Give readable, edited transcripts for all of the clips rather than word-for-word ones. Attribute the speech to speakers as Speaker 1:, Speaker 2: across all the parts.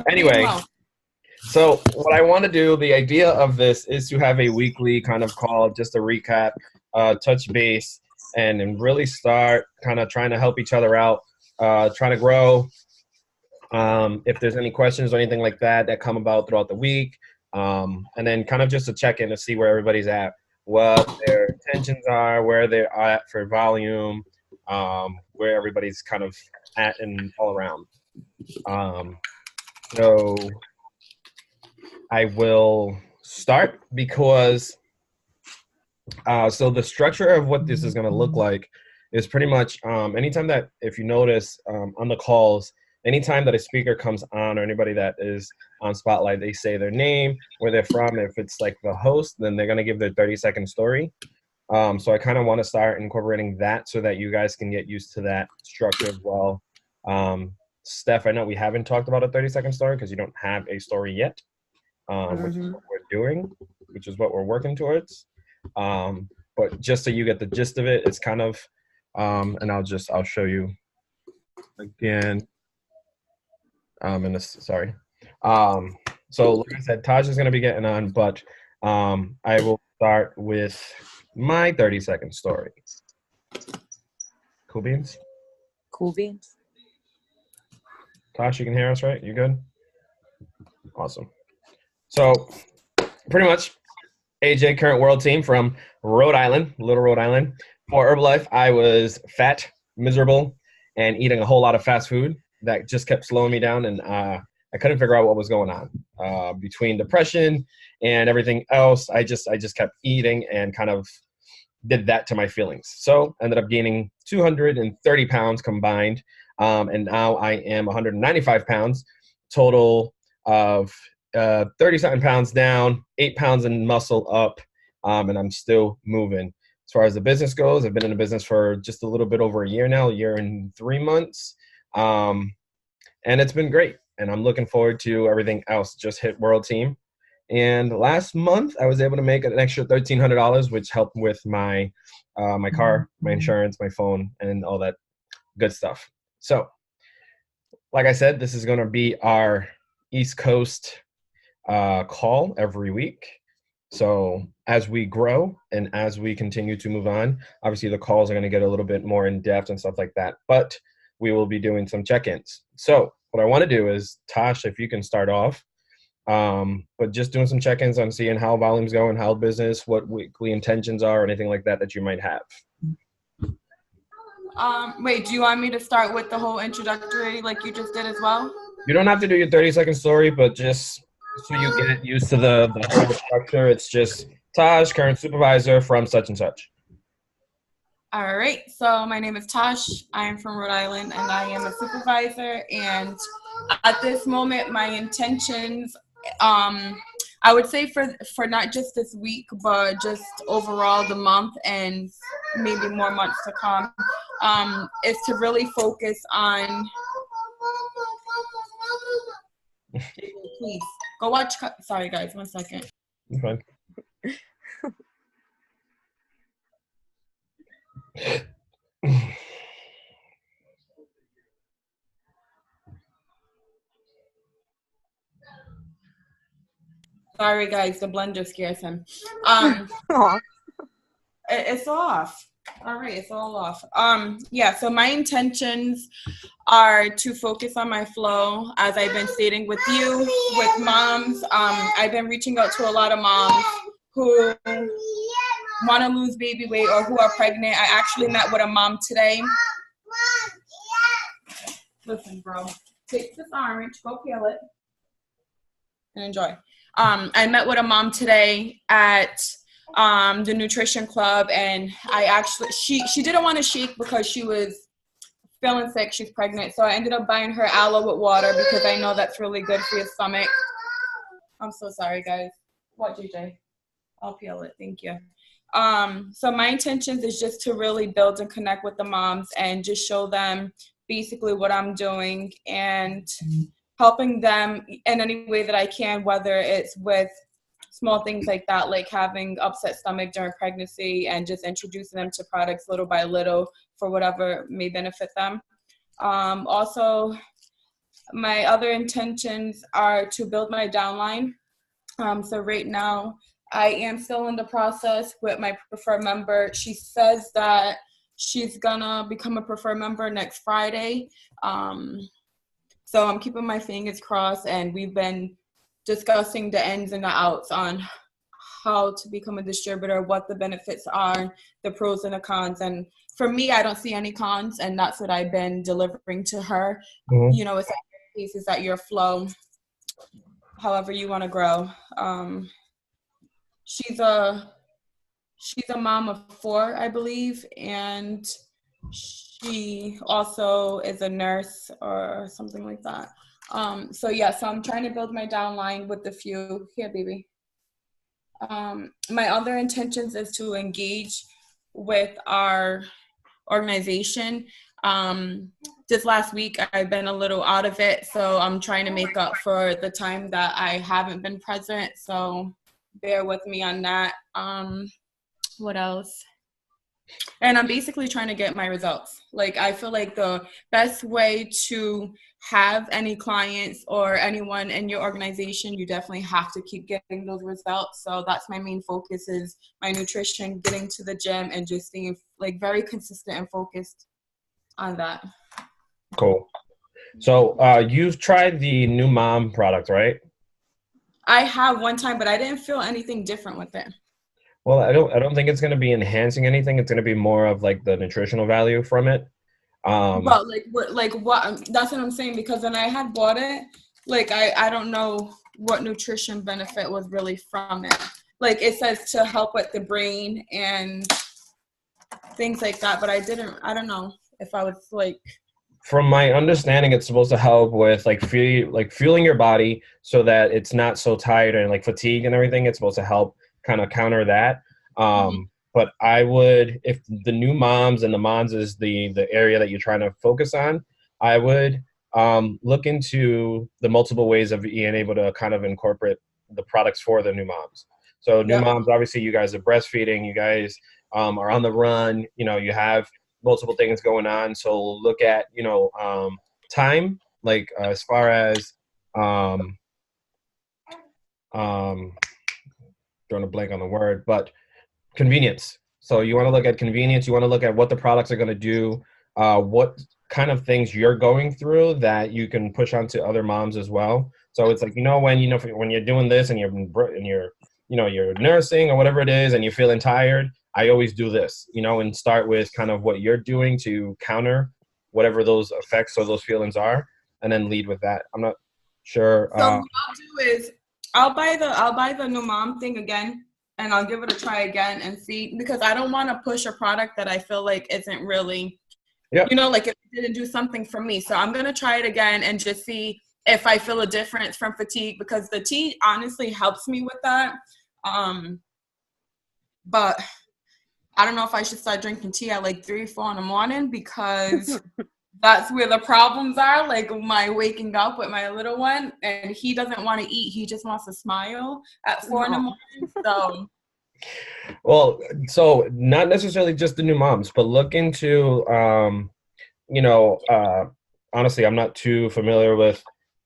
Speaker 1: Anyway, so what I want to do, the idea of this is to have a weekly kind of call, just a recap, touch base, and really start kind of trying to help each other out, trying to grow. If there's any questions or anything like that that come about throughout the week, and then kind of just a check in to see where everybody's at, what their intentions are, where they're at for volume, where everybody's kind of at and all around. So I will start because so the structure of what this is going to look like is pretty much anytime that, if you notice on the calls, anytime that a speaker comes on or anybody that is on Spotlight, they say their name, where they're from. If it's like the host, then they're going to give their 30-second story. So I kind of want to start incorporating that so that you guys can get used to that structure as well. Steph, I know we haven't talked about a 30-second story because you don't have a story yet, which is what we're doing, which is what we're working towards. But just so you get the gist of it, it's kind of, and I'll show you again. Sorry. So like I said, Taj is going to be getting on, but I will start with my 30-second story. Cool beans?
Speaker 2: Cool beans.
Speaker 1: Tosh, you can hear us, right? You good? Awesome. So pretty much AJ, current world team from Rhode Island, Little Rhode Island. For Herbalife, I was fat, miserable, and eating a whole lot of fast food that just kept slowing me down, and I couldn't figure out what was going on. Between depression and everything else, I just kept eating and kind of did that to my feelings. So ended up gaining 230 pounds combined, and now I am 195 pounds, total of 30-something pounds down, 8 pounds in muscle up, and I'm still moving. As far as the business goes, I've been in the business for just a little bit over a year now, a year and 3 months. And it's been great. And I'm looking forward to everything else. Just hit World Team. And last month, I was able to make an extra $1,300, which helped with my my car, my insurance, my phone, and all that good stuff. So, like I said, this is going to be our East Coast call every week. So as we grow and as we continue to move on, obviously the calls are going to get a little bit more in depth and stuff like that, but we will be doing some check-ins. So what I want to do is, Tosh, if you can start off, but just doing some check-ins on seeing how volume's going, how business, what weekly intentions are, or anything like that that you might have.
Speaker 3: Wait, do you want me to start with the whole introductory like you just did as well?
Speaker 1: You don't have to do your 30-second story, but just so you get used to the whole structure, it's just Taj, current supervisor from such and such.
Speaker 3: All right, so my name is Tosh. I am from Rhode Island, and I am a supervisor. And at this moment, my intentions, I would say for not just this week, but just overall the month and maybe more months to come, is to really focus on. Please go watch. Sorry, guys, 1 second.
Speaker 1: Okay.
Speaker 3: Sorry, guys, the blender scares him. It's off. All right, it's all off. Yeah, so my intentions are to focus on my flow, as I've been stating with you, with moms. I've been reaching out to a lot of moms who want to lose baby weight or who are pregnant. I actually met with a mom today. Listen, bro, take this orange, go peel it, and enjoy. I met with a mom today at the nutrition club, and I actually, she didn't want to shake because she was feeling sick. She's pregnant, so I ended up buying her aloe with water because I know that's really good for your stomach. I'm so sorry, guys. What, JJ? I'll peel it. Thank you. So my intentions is just to really build and connect with the moms and just show them basically what I'm doing and helping them in any way that I can, whether it's with small things like that, like having upset stomach during pregnancy and just introducing them to products little by little for whatever may benefit them. Also, My other intentions are to build my downline. So right now, I am still in the process with my preferred member. She says that she's gonna become a preferred member next Friday. So I'm keeping my fingers crossed, and we've been discussing the ins and the outs on how to become a distributor, what the benefits are, the pros and the cons. And for me, I don't see any cons, and that's what I've been delivering to her.
Speaker 1: Mm-hmm.
Speaker 3: You know, it's at your pace, it's at your flow, however you want to grow. She's a mom of 4, I believe, and she also is a nurse or something like that. So I'm trying to build my downline with the few here, baby. My other intentions is to engage with our organization. This last week I've been a little out of it, so I'm trying to make up for the time that I haven't been present. So bear with me on that. What else? And I'm basically trying to get my results. Like, I feel like the best way to have any clients or anyone in your organization, you definitely have to keep getting those results. So that's my main focus, is my nutrition, getting to the gym, and just being like very consistent and focused on that.
Speaker 1: Cool. So you've tried the new mom product, right?
Speaker 3: I have one time, but I didn't feel anything different with it.
Speaker 1: Well, I don't think it's going to be enhancing anything. It's going to be more of like the nutritional value from it.
Speaker 3: But what? That's what I'm saying, because when I had bought it, like I don't know what nutrition benefit was really from it. Like, it says to help with the brain and things like that, but I don't know if I was like.
Speaker 1: From my understanding, it's supposed to help with fueling your body so that it's not so tired and like fatigue and everything. It's supposed to help kind of counter that. But I would, if the new moms and the moms is the area that you're trying to focus on, I would look into the multiple ways of being able to kind of incorporate the products for the new moms. So new moms, obviously you guys are breastfeeding, you guys are on the run, you have multiple things going on. So look at, time, like as far as drawing a blank on the word, but convenience. So you want to look at convenience. You want to look at what the products are going to do, what kind of things you're going through that you can push onto other moms as well. So it's like, when you're doing this and you're nursing or whatever it is and you're feeling tired, I always do this, and start with kind of what you're doing to counter whatever those effects or those feelings are, and then lead with that. I'm not sure.
Speaker 3: So what I'll do is I'll buy the new mom thing again, and I'll give it a try again and see, because I don't want to push a product that I feel like isn't really, like if it didn't do something for me. So I'm going to try it again and just see if I feel a difference from fatigue, because the tea honestly helps me with that. But I don't know if I should start drinking tea at like 3 or 4 in the morning, because that's where the problems are, like my waking up with my little one, and he doesn't want to eat. He just wants to smile at 4 in the morning. So.
Speaker 1: Well, so not necessarily just the new moms, but look into, honestly, I'm not too familiar with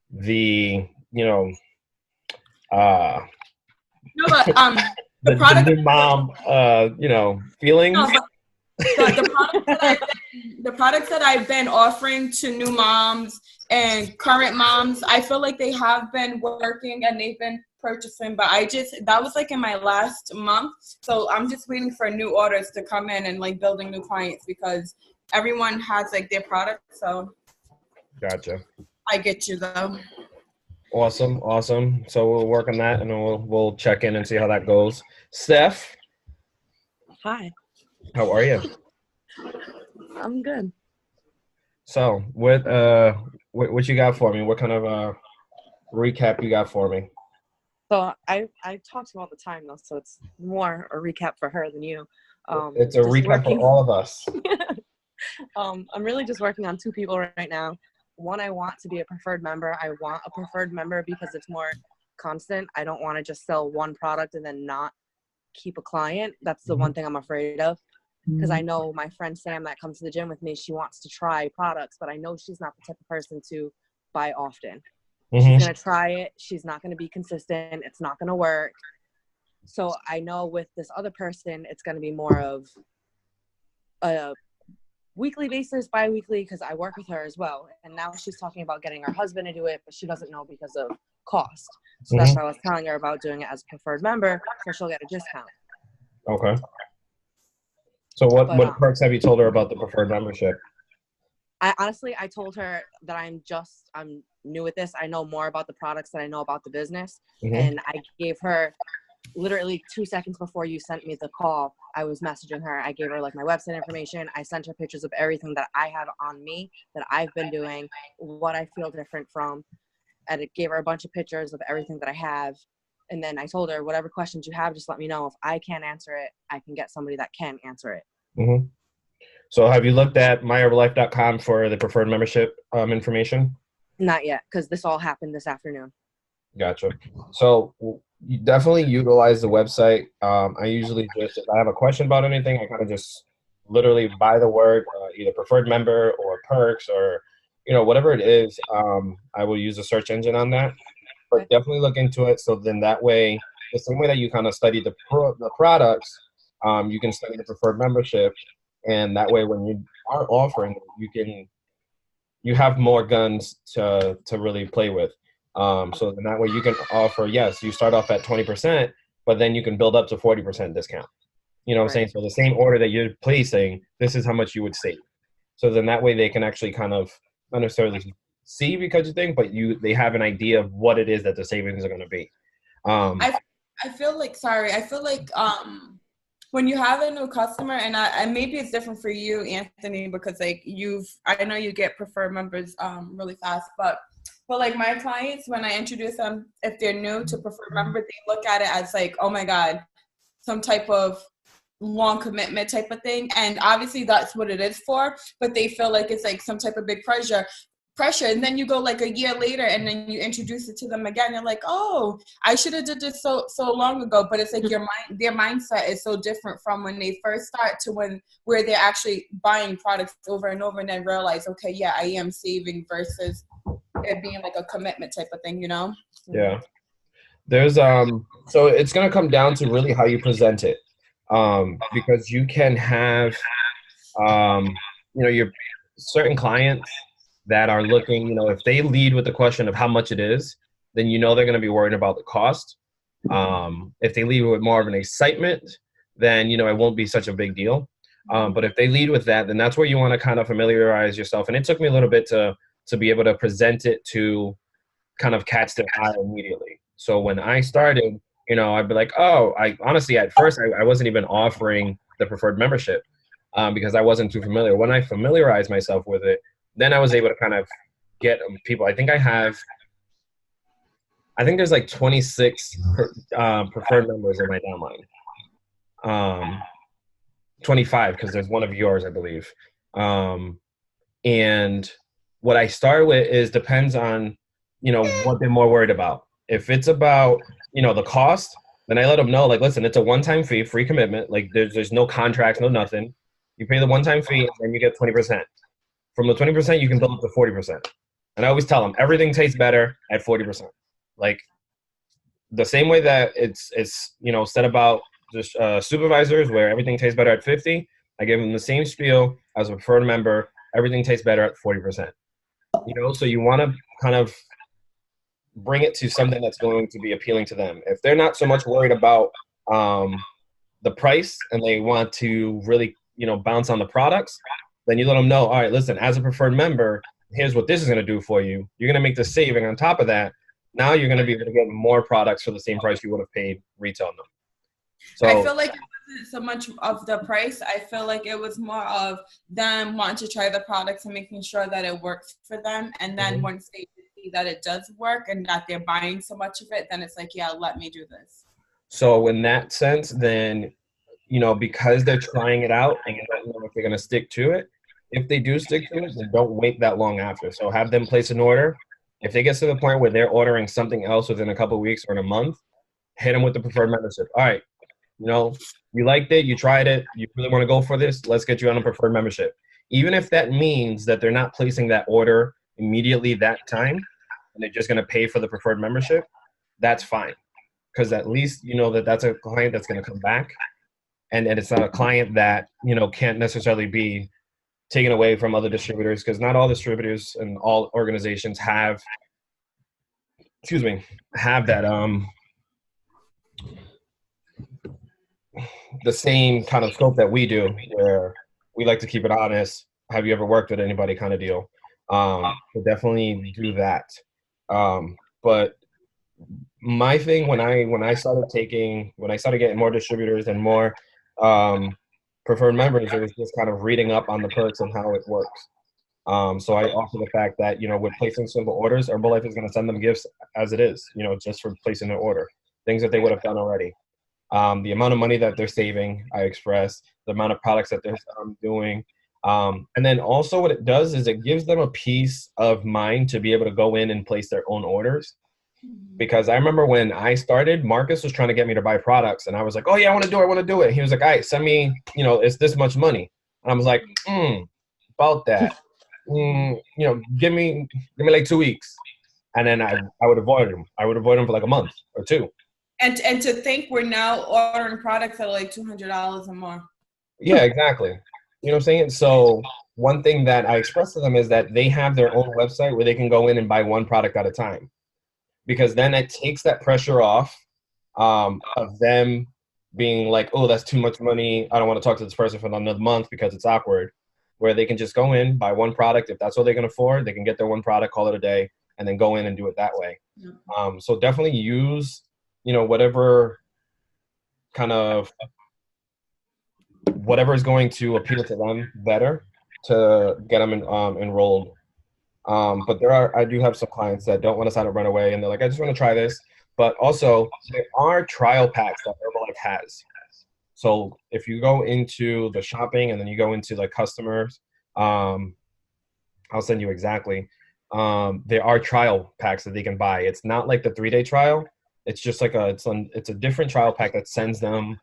Speaker 1: the,
Speaker 3: No, but
Speaker 1: the product, the new mom, feelings.
Speaker 3: No, the products that I've been offering to new moms and current moms, I feel like they have been working and they've been purchasing, but that was like in my last month. So I'm just waiting for new orders to come in and like building new clients, because everyone has like their product. So
Speaker 1: gotcha.
Speaker 3: I get you though.
Speaker 1: Awesome. So we'll work on that, and we'll check in and see how that goes. Steph.
Speaker 2: Hi.
Speaker 1: How are you?
Speaker 2: I'm good.
Speaker 1: So what you got for me? What kind of recap you got for me?
Speaker 2: So I talk to you all the time though, so it's more a recap for her than you.
Speaker 1: It's a recap for all of us.
Speaker 2: I'm really just working on 2 people right now. One, I want to be a preferred member. I want a preferred member because it's more constant. I don't want to just sell one product and then not keep a client. That's the one thing I'm afraid of, because I know my friend Sam that comes to the gym with me, she wants to try products, but I know she's not the type of person to buy often.
Speaker 1: Mm-hmm.
Speaker 2: She's going to try it. She's not going to be consistent. It's not going to work. So I know with this other person, it's going to be more of a weekly basis, bi-weekly, because I work with her as well. And now she's talking about getting her husband to do it, but she doesn't know because of cost. So that's why I was telling her about doing it as a preferred member, so she'll get a discount.
Speaker 1: Okay. So what perks have you told her about the preferred membership?
Speaker 2: I told her that I'm new at this. I know more about the products than I know about the business. And I gave her literally 2 seconds before you sent me the call, I was messaging her. I gave her like my website information. I sent her pictures of everything that I have on me, that I've been doing, what I feel different from. And it gave her a bunch of pictures of everything that I have. And then I told her, whatever questions you have, just let me know. If I can't answer it, I can get somebody that can answer it.
Speaker 1: So have you looked at myherbalife.com for the preferred membership information?
Speaker 2: Not yet, because this all happened this afternoon.
Speaker 1: Gotcha. So you definitely utilize the website. I usually just, if I have a question about anything, I kind of just literally buy the word, either preferred member or perks or, whatever it is. I will use a search engine on that, but definitely look into it. So then that way, the same way that you kind of study the products, you can study the preferred membership. And that way, when you are offering, you have more guns to really play with. So then that way you can offer, yes, you start off at 20%, but then you can build up to 40% discount. You know what I'm saying? So the same order that you're placing, this is how much you would save. So then that way they can actually kind of not necessarily see because you think, but they have an idea of what it is that the savings are going to be.
Speaker 3: I feel like when you have a new customer, and maybe it's different for you, Anthony, because like I know you get preferred members really fast, but like my clients, when I introduce them, if they're new to preferred member, they look at it as like, oh my God, some type of long commitment type of thing. And obviously that's what it is for, but they feel like it's like some type of big pressure. And then you go like a year later and then you introduce it to them again. You're like, oh, I should have did this so long ago. But it's like their mindset is so different from when they first start to where they're actually buying products over and over and then realize, okay, yeah, I am saving versus it being like a commitment type of thing,
Speaker 1: Yeah. There's so it's gonna come down to really how you present it. Because you can have your certain clients that are looking, if they lead with the question of how much it is, then they're going to be worried about the cost. If they lead with more of an excitement, then it won't be such a big deal. But if they lead with that, then that's where you want to kind of familiarize yourself. And it took me a little bit to be able to present it to kind of catch their eye immediately. So when I started, I'd be like, oh, I honestly at first I wasn't even offering the preferred membership because I wasn't too familiar. When I familiarized myself with it, then I was able to kind of get people. I think there's like 26 preferred members in my downline. 25 because there's one of yours, I believe. And what I start with is depends on, what they're more worried about. If it's about, the cost, then I let them know, like, listen, it's a one-time fee, free commitment. Like there's no contracts, no nothing. You pay the one-time fee and then you get 20%. From the 20%, you can build up to 40%. And I always tell them everything tastes better at 40%. Like the same way that it's said about just supervisors where everything tastes better at 50, I give them the same spiel as a preferred member. Everything tastes better at 40%. So you want to kind of bring it to something that's going to be appealing to them. If they're not so much worried about the price and they want to really, bounce on the products, then you let them know, all right, listen, as a preferred member, here's what this is going to do for you. You're going to make the saving on top of that. Now you're going to be able to get more products for the same price you would have paid retail them. So
Speaker 3: I feel like it wasn't so much of the price. I feel like it was more of them wanting to try the products and making sure that it works for them. And then once they see that it does work and that they're buying so much of it, then it's like, yeah, let me do this.
Speaker 1: So in that sense, then, because they're trying it out and you don't know if they're going to stick to it, if they do stick to it, then don't wait that long after. So have them place an order. If they get to the point where they're ordering something else within a couple of weeks or in a month, hit them with the preferred membership. All right, you liked it, you tried it, you really want to go for this, let's get you on a preferred membership. Even if that means that they're not placing that order immediately that time, and they're just going to pay for the preferred membership, that's fine. Because at least you know that that's a client that's going to come back, and it's not a client that, you know, can't necessarily be taken away from other distributors, because not all distributors and all organizations have, excuse me, have that the same kind of scope that we do, where we like to keep it honest. Have you ever worked with anybody kind of deal? So definitely do that. But my thing when I started getting more distributors and more preferred members, it was just kind of reading up on the perks and how it works. So I offer the fact that, you know, with placing simple orders, Herbalife is going to send them gifts as it is, you know, just for placing their order, things that they would have done already. The amount of money that they're saving, I express, the amount of products that they're doing. And then also what it does is it gives them a peace of mind to be able to go in and place their own orders. Because I remember when I started, Marcus was trying to get me to buy products, and I was like, oh yeah, I want to do it. He was like, all right, send me, you know, it's this much money. And I was like, about that. You know, give me like 2 weeks. And then I would avoid him. I would avoid him for like a month or two.
Speaker 3: And to think we're now ordering products that are like $200 or more.
Speaker 1: Yeah, exactly. You know what I'm saying? So one thing that I express to them is that they have their own website where they can go in and buy one product at a time. Because then it takes that pressure off of them being like, oh, that's too much money. I don't want to talk to this person for another month because it's awkward. Where they can just go in, buy one product. If that's what they can afford, they can get their one product, call it a day, and then go in and do it that way.
Speaker 3: Yeah.
Speaker 1: So definitely use, you know, whatever is going to appeal to them better to get them enrolled. But I do have some clients that don't want to sign up right away, and they're like, I just want to try this. But also, there are trial packs that Herbalife has. So if you go into the shopping and then you go into like customers, I'll send you exactly. There are trial packs that they can buy. It's not like the 3-day trial. It's just like it's a different trial pack that sends them.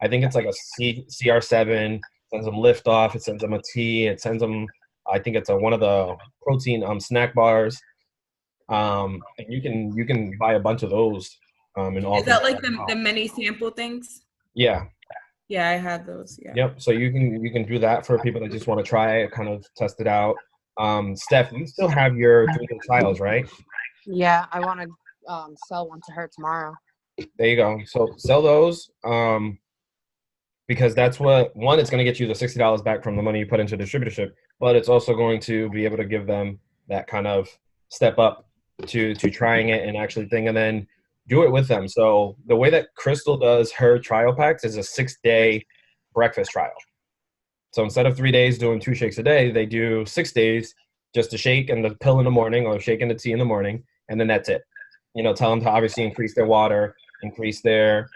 Speaker 1: I think it's like a CR7, sends them lift off. It sends them a tea. It sends them. I think it's one of the protein snack bars. And you can buy a bunch of those. In all.
Speaker 3: Is that like the mini sample things?
Speaker 1: Yeah.
Speaker 3: Yeah, I had those. Yeah.
Speaker 1: Yep. So you can do that for people that just want to try it, kind of test it out. Steph, you still have your 3-day trials, right?
Speaker 2: Yeah, I want to sell one to her tomorrow.
Speaker 1: There you go. So sell those. Because that's what, one, it's going to get you the $60 back from the money you put into distributorship, but it's also going to be able to give them that kind of step up to trying it and actually thing, and then do it with them. So the way that Crystal does her trial packs is a 6-day breakfast trial. So instead of 3 days doing 2 shakes a day, they do 6 days, just a shake and the pill in the morning, or shake and the tea in the morning, and then that's it. You know, tell them to obviously increase their water, increase their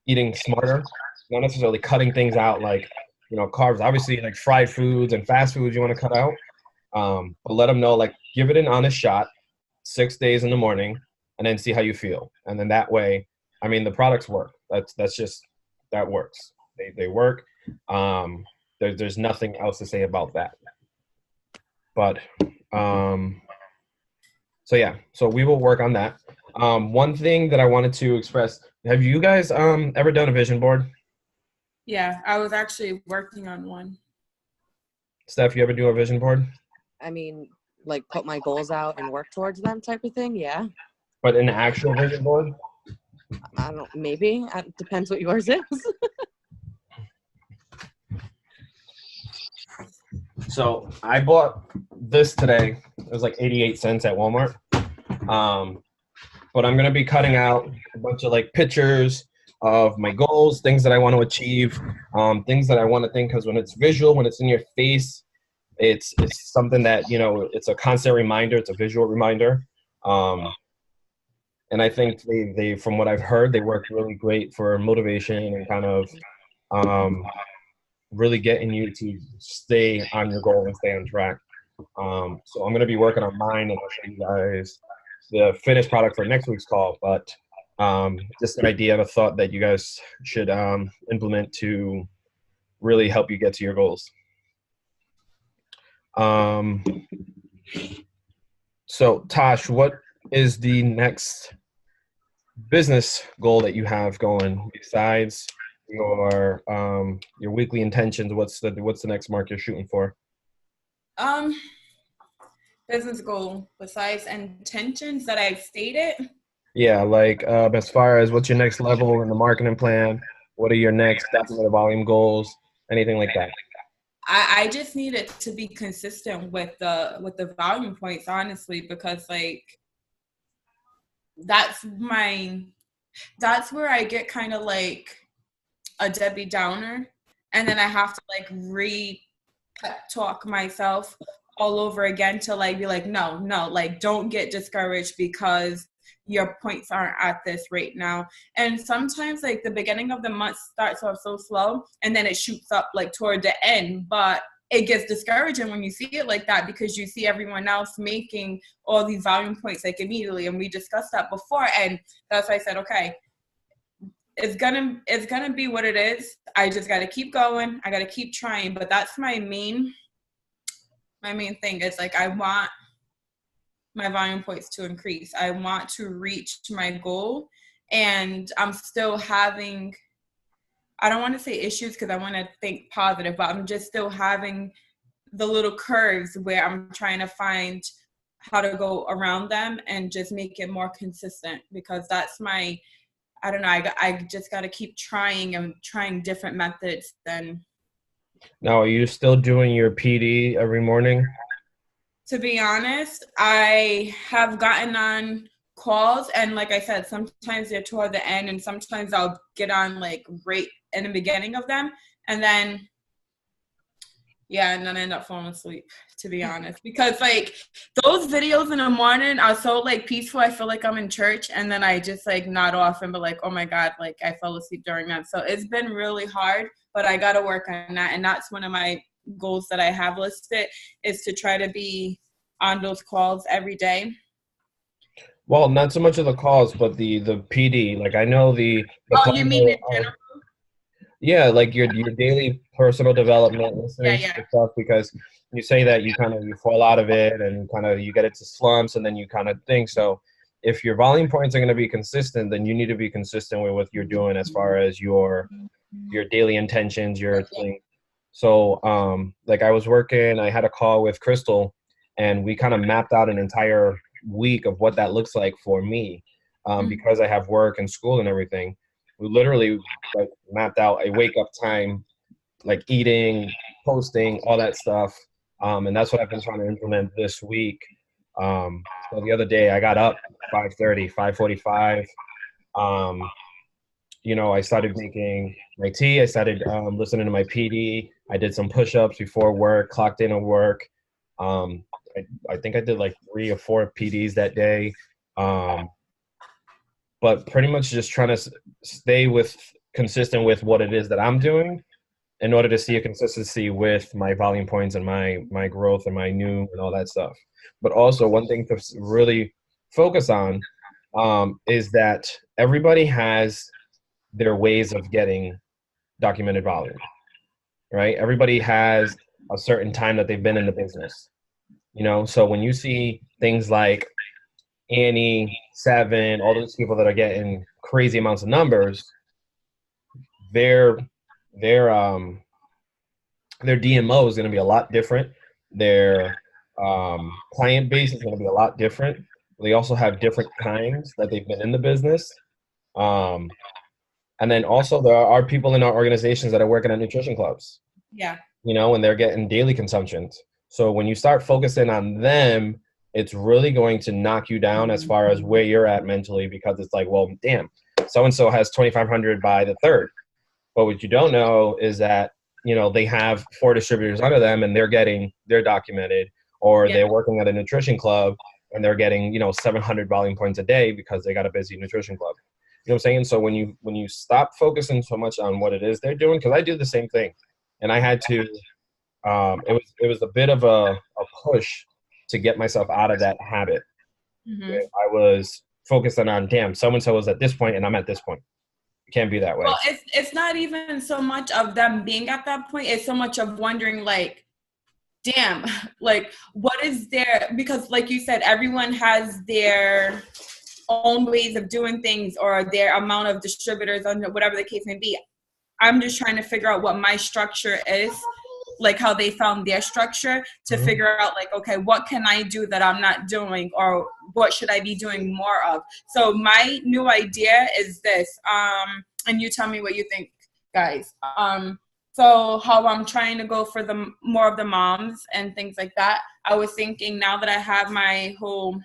Speaker 1: eating smarter, not necessarily cutting things out like, you know, carbs. Obviously, like fried foods and fast foods you want to cut out. But let them know, like, give it an honest shot, 6 days in the morning, and then see how you feel. And then that way, I mean, the products work. That works. They work. There's nothing else to say about that. But so yeah, so we will work on that. One thing that I wanted to express, have you guys ever done a vision board?
Speaker 3: Yeah, I was actually working on one.
Speaker 1: Steph, you ever do a vision board?
Speaker 2: I mean, like put my goals out and work towards them type of thing, yeah.
Speaker 1: But an actual vision board?
Speaker 2: I don't, maybe. It depends what yours is.
Speaker 1: So I bought this today. It was like 88 cents at Walmart. But I'm going to be cutting out a bunch of like pictures of my goals, things that I want to achieve, things that I want to think, because when it's visual, when it's in your face, it's something that, you know, it's a constant reminder. It's a visual reminder. And I think they from what I've heard, they work really great for motivation and kind of really getting you to stay on your goal and stay on track. So I'm going to be working on mine, and I'll show you guys the finished product for next week's call. But just an idea of a thought that you guys should implement to really help you get to your goals. So, Tosh, what is the next business goal that you have going besides your weekly intentions? What's the next mark you're shooting for?
Speaker 3: Um, business goal besides intentions that I've stated.
Speaker 1: Yeah, like as far as what's your next level in the marketing plan? What are your next documented volume goals? Anything like that?
Speaker 3: I just need it to be consistent with the volume points, honestly, because like that's my that's where I get kind of like a Debbie Downer, and then I have to like pep talk myself all over again to like be like, no, no, like don't get discouraged because your points aren't at this rate now. And sometimes like the beginning of the month starts off so slow and then it shoots up like toward the end, but it gets discouraging when you see it like that because you see everyone else making all these volume points like immediately. And we discussed that before, and that's why I said, okay, it's gonna be what it is. I just gotta keep going. I gotta keep trying. But that's my main thing. Is like I want my volume points to increase. I want to reach my goal, and I'm still having, I don't want to say issues because I want to think positive, but I'm just still having the little curves where I'm trying to find how to go around them and just make it more consistent, because that's my, I don't know, I just got to keep trying and trying different methods than.
Speaker 1: Now, are you still doing your PD every morning?
Speaker 3: To be honest, I have gotten on calls, and like I said, sometimes they're toward the end, and sometimes I'll get on like right in the beginning of them, and then and then I end up falling asleep, to be honest, because like those videos in the morning are so like peaceful. I feel like I'm in church, and then I just like nod off and be like, oh my God, like I fell asleep during that. So it's been really hard, but I got to work on that. And that's one of my goals that I have listed, is to try to be on those calls every day.
Speaker 1: Well, not so much of the calls, but the PD. Like I know the
Speaker 3: Oh,
Speaker 1: calls
Speaker 3: you mean in general?
Speaker 1: yeah, like your daily personal development, listening to
Speaker 3: Yeah.
Speaker 1: the stuff, because you say that you fall out of it and kind of you get into slumps and then you kind of think. So if your volume points are going to be consistent, then you need to be consistent with what you're doing as far as your daily intentions, your thing. So like I had a call with Crystal, and we kind of mapped out an entire week of what that looks like for me, because I have work and school and everything. We literally like mapped out a wake up time, like eating, posting, all that stuff. And that's what I've been trying to implement this week. So the other day I got up 5:30, 5:45. I started making my tea. I started listening to my PD. I did some push-ups before work, clocked in at work. I think I did like 3 or 4 PDs that day. But pretty much just trying to stay consistent with what it is that I'm doing in order to see a consistency with my volume points and my growth and my new and all that stuff. But also one thing to really focus on is that everybody has their ways of getting documented volume, right? Everybody has a certain time that they've been in the business, So when you see things like Annie, Seven, all those people that are getting crazy amounts of numbers, their DMO is going to be a lot different. Their client base is going to be a lot different. They also have different times that they've been in the business. And then also there are people in our organizations that are working at nutrition clubs.
Speaker 3: Yeah.
Speaker 1: And they're getting daily consumptions. So when you start focusing on them, it's really going to knock you down as far as where you're at mentally, because it's like, well, damn, so-and-so has 2,500 by the 3rd. But what you don't know is that, they have 4 distributors under them and they're documented, or they're working at a nutrition club and they're getting, 700 volume points a day because they got a busy nutrition club. You know what I'm saying? So when you stop focusing so much on what it is they're doing, because I do the same thing, and I had to, it was a bit of a push to get myself out of that habit.
Speaker 3: Mm-hmm.
Speaker 1: I was focusing on, damn, so-and-so was at this point and I'm at this point. It can't be that way.
Speaker 3: Well, it's not even so much of them being at that point. It's so much of wondering, like, damn, like what is there, because like you said, everyone has their own ways of doing things or their amount of distributors or whatever the case may be. I'm just trying to figure out what my structure is, like how they found their structure, to figure out like, okay, what can I do that I'm not doing, or what should I be doing more of? So my new idea is this, and you tell me what you think, guys. So how I'm trying to go for the more of the moms and things like that. I was thinking, now that I have my whole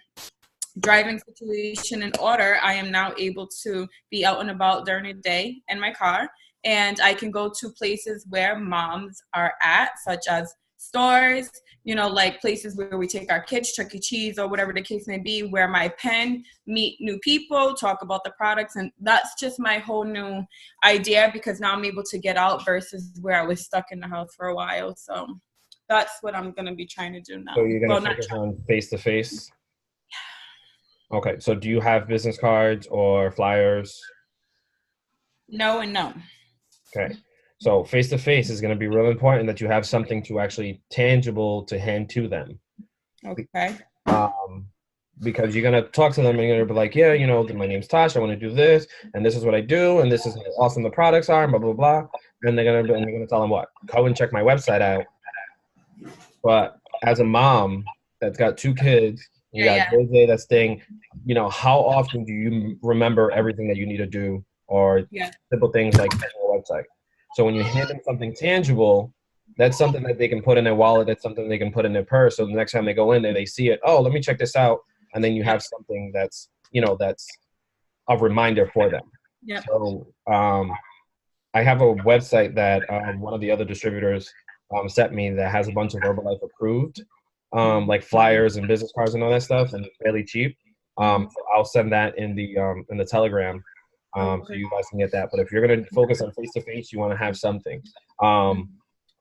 Speaker 3: driving situation in order, I am now able to be out and about during the day in my car, and I can go to places where moms are at, such as stores, you know, like places where we take our kids, Chuck E. Cheese or whatever the case may be, where my pen, meet new people, talk about the products. And that's just my whole new idea, because now I'm able to get out versus where I was stuck in the house for a while. So that's what I'm going to be trying to do now.
Speaker 1: So you're going to focus on face-to-face? Okay, so do you have business cards or flyers?
Speaker 3: No and no.
Speaker 1: Okay, so face-to-face is going to be real important that you have something to actually tangible to hand to them.
Speaker 3: Okay.
Speaker 1: Because you're going to talk to them and you're going to be like, yeah, you know, my name's Tosh, I want to do this, and this is what I do, and this is how awesome the products are, blah, blah, blah. And they're going to tell them what? Go and check my website out. But as a mom that's got 2 kids, you got JJ that's staying, you know, how often do you remember everything that you need to do, or simple things like checking your website? So when you hand them something tangible, that's something that they can put in their wallet, that's something they can put in their purse. So the next time they go in there, they see it, oh, let me check this out. And then you have something that's, you know, that's a reminder for them.
Speaker 3: Yeah.
Speaker 1: So I have a website that one of the other distributors sent me that has a bunch of Herbalife approved, like flyers and business cards and all that stuff, and it's fairly cheap. So I'll send that in the Telegram, so you guys can get that. But if you're gonna focus on face-to-face, you want to have something.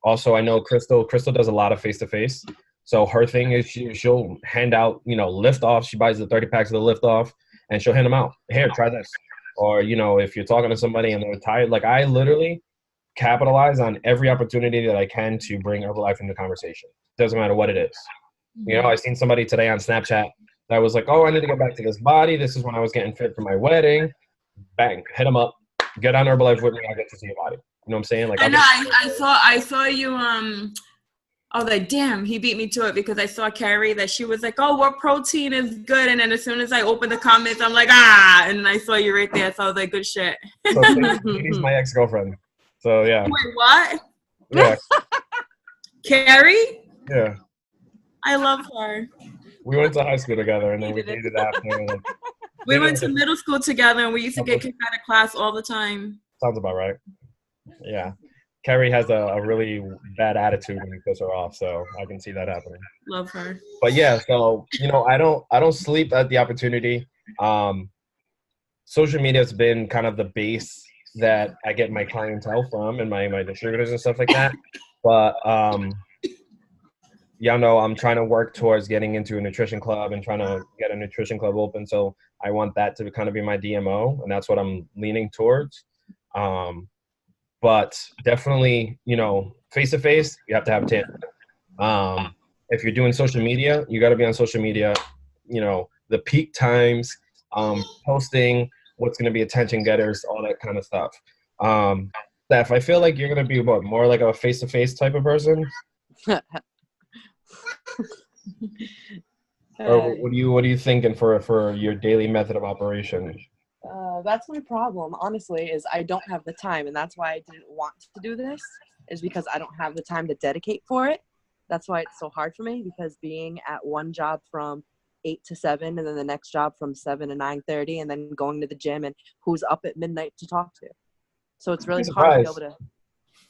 Speaker 1: Also, I know Crystal does a lot of face-to-face. So her thing is she'll hand out, you know, lift off. She buys the 30 packs of the lift off, and she'll hand them out. Here, try this. Or, you know, if you're talking to somebody and they're tired, like I literally capitalize on every opportunity that I can to bring Herbalife into conversation. Doesn't matter what it is. You know, I seen somebody today on Snapchat that was like, oh, I need to get back to this body. This is when I was getting fit for my wedding. Bang, hit them up. Get on Herbalife with me. I'll get to see your body. You know what I'm saying? Like,
Speaker 3: I know. I saw you. I was like, damn, he beat me to it, because I saw Carrie that she was like, oh, what protein is good? And then as soon as I opened the comments, I'm like, ah, and I saw you right there. So I was like, good shit.
Speaker 1: So he's my ex-girlfriend. So yeah.
Speaker 3: Wait, what?
Speaker 1: Yeah.
Speaker 3: Carrie?
Speaker 1: Yeah.
Speaker 3: I love her.
Speaker 1: We went to high school together, and then we dated after. Like,
Speaker 3: we went to middle school together, and we used to get kicked out of class all the time.
Speaker 1: Sounds about right. Yeah. Carrie has a really bad attitude when you piss her off, so I can see that happening.
Speaker 3: Love her.
Speaker 1: But yeah, so you know, I don't sleep at the opportunity. Social media has been kind of the base that I get my clientele from and my distributors and stuff like that. But y'all know I'm trying to work towards getting into a nutrition club and trying to get a nutrition club open. So I want that to kind of be my DMO, and that's what I'm leaning towards. But definitely, you know, face-to-face, you have to have TIN. If you're doing social media, you got to be on social media, you know, the peak times, posting what's going to be attention getters, all that kind of stuff. Steph, I feel like you're going to be more like a face-to-face type of person? Or what are you thinking for your daily method of operation?
Speaker 2: That's my problem, honestly, is I don't have the time, and that's why I didn't want to do this, is because I don't have the time to dedicate for it. That's why it's so hard for me, because being at one job from 8 to 7, and then the next job from 7 to 9:30, and then going to the gym, and who's up at midnight to talk to. So it's really hard to be able to.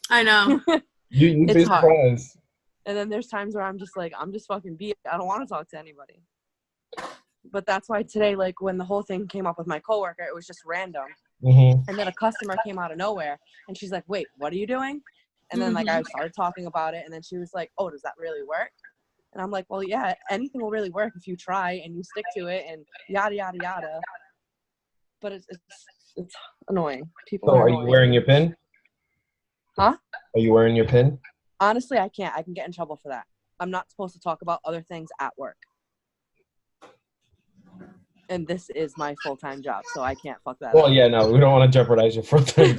Speaker 3: I know.
Speaker 1: You'd be surprised.
Speaker 2: And then there's times where I'm just fucking beat. I don't want to talk to anybody. But that's why today, like when the whole thing came up with my coworker, it was just random.
Speaker 1: Mm-hmm.
Speaker 2: And then a customer came out of nowhere, and she's like, wait, what are you doing? And then like I started talking about it, and then she was like, oh, does that really work? And I'm like, well, yeah, anything will really work if you try and you stick to it and yada, yada, yada. But it's annoying. People
Speaker 1: So
Speaker 2: are
Speaker 1: you wearing your pin?
Speaker 2: Huh?
Speaker 1: Are you wearing your pin?
Speaker 2: Honestly, I can't. I can get in trouble for that. I'm not supposed to talk about other things at work. And this is my full-time job, so I can't fuck that
Speaker 1: Well,
Speaker 2: up.
Speaker 1: yeah, no, we don't want to jeopardize your full-time